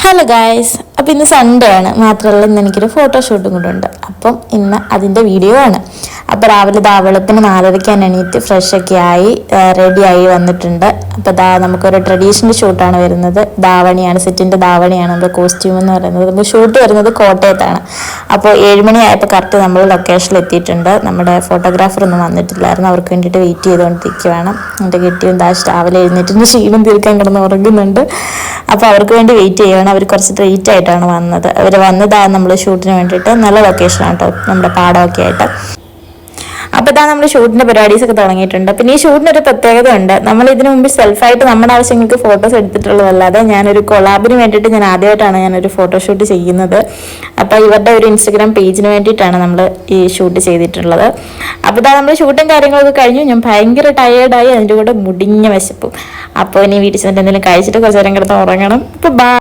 Hello guys, അപ്പോൾ ഇന്ന് Sunday ആണ്. മാത്രമല്ല ഇന്ന് എനിക്കൊരു ഫോട്ടോഷൂട്ടും കൂടെ ഉണ്ട്. അപ്പം ഇന്ന് അതിൻ്റെ വീഡിയോ ആണ്. അപ്പോൾ രാവിലെ വെളുപ്പിന് 4:30 ഞാൻ എണീറ്റ് ഫ്രഷൊക്കെ ആയി റെഡിയായി വന്നിട്ടുണ്ട്. അപ്പോൾ നമുക്കൊരു ട്രഡീഷണൽ ഷൂട്ടാണ് വരുന്നത്. ധാവണിയാണ്, സെറ്റിൻ്റെ ധാവണിയാണ് നമ്മുടെ കോസ്റ്റ്യൂം എന്ന് പറയുന്നത്. നമുക്ക് ഷൂട്ട് വരുന്നത് കോട്ടയത്താണ്. അപ്പോൾ 7 മണിയായപ്പോൾ കറക്റ്റ് നമ്മൾ ലൊക്കേഷനിൽ എത്തിയിട്ടുണ്ട്. നമ്മുടെ ഫോട്ടോഗ്രാഫർ ഒന്നും വന്നിട്ടില്ലായിരുന്നു, അവർക്ക് വേണ്ടിയിട്ട് വെയിറ്റ് ചെയ്തുകൊണ്ടിരിക്കുകയാണ്. എൻ്റെ കെട്ടിയും രാവിലെ എഴുന്നേറ്റിന് ക്ഷീണം തീർക്കാൻ കിടന്ന് ഉറങ്ങുന്നുണ്ട്. അപ്പോൾ അവർക്ക് വേണ്ടി വെയിറ്റ് ചെയ്യുകയാണ്. അവർ കുറച്ച് ലേറ്റ് ആയിട്ടാണ് വന്നത്. അവർ വന്നതാണ് നമ്മൾ ഷൂട്ടിന് വേണ്ടിയിട്ട്. നല്ല ലൊക്കേഷനാണ് കേട്ടോ, നമ്മുടെ പാടമൊക്കെ ആയിട്ട്. അപ്പോൾ നമ്മൾ ഷൂട്ടിൻ്റെ പരിപാടീസൊക്കെ തുടങ്ങിയിട്ടുണ്ട്. പിന്നെ ഈ ഷൂട്ടിനൊരു പ്രത്യേകത ഉണ്ട്. നമ്മൾ ഇതിനു മുമ്പ് സെൽഫായിട്ട് നമ്മുടെ ആവശ്യങ്ങൾക്ക് ഫോട്ടോസ് എടുത്തിട്ടുള്ളതല്ലാതെ ഞാനൊരു കൊളാബിന് വേണ്ടിയിട്ട് ആദ്യമായിട്ടാണ് ഞാനൊരു ഫോട്ടോഷൂട്ട് ചെയ്യുന്നത്. അപ്പോൾ ഇവരുടെ ഒരു ഇൻസ്റ്റഗ്രാം പേജിന് വേണ്ടിയിട്ടാണ് നമ്മൾ ഈ ഷൂട്ട് ചെയ്തിട്ടുള്ളത്. അപ്പോൾ നമ്മൾ ഷൂട്ടും കാര്യങ്ങളൊക്കെ കഴിഞ്ഞു. ഞാൻ ഭയങ്കര ടയേർഡായി, അതിൻ്റെ കൂടെ മുടിഞ്ഞ വിശപ്പും. അപ്പോൾ ഇനി വീട്ടിൽ ചെന്നിട്ട് എന്തെങ്കിലും കഴിച്ചിട്ട് കുറച്ച് നേരം കിടന്ന് ഉറങ്ങണം. അപ്പോൾ